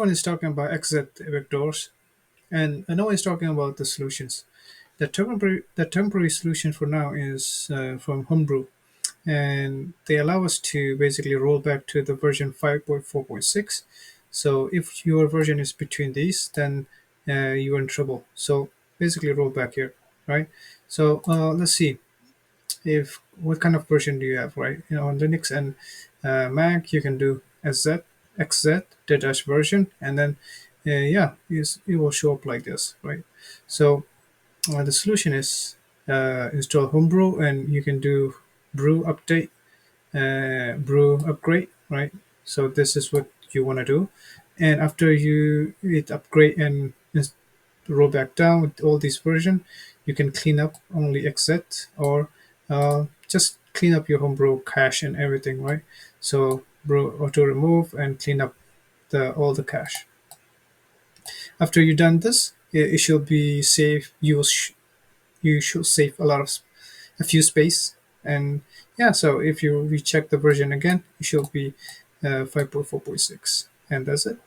One is talking about exit vectors, and no one is talking about the solutions. The temporary solution for now is from Homebrew, and they allow us to basically roll back to the version 5.4.6. So if your version is between these, then you're in trouble. So basically roll back here, right? So let's see if what kind of version do you have, right? On Linux and Mac, you can do xz dash version, and then yeah, it will show up like this, right? So the solution is install Homebrew, and you can do brew update, brew upgrade, right? So this is what you want to do, and after you hit upgrade and roll back down with all these version, you can clean up only exit, or just clean up your homebrew cache and everything, right? So brew auto remove and clean up the all the cache. After you've done this, it should be safe. You should save a few space, and yeah. So if you recheck the version again, it should be 5.4.6, and that's it.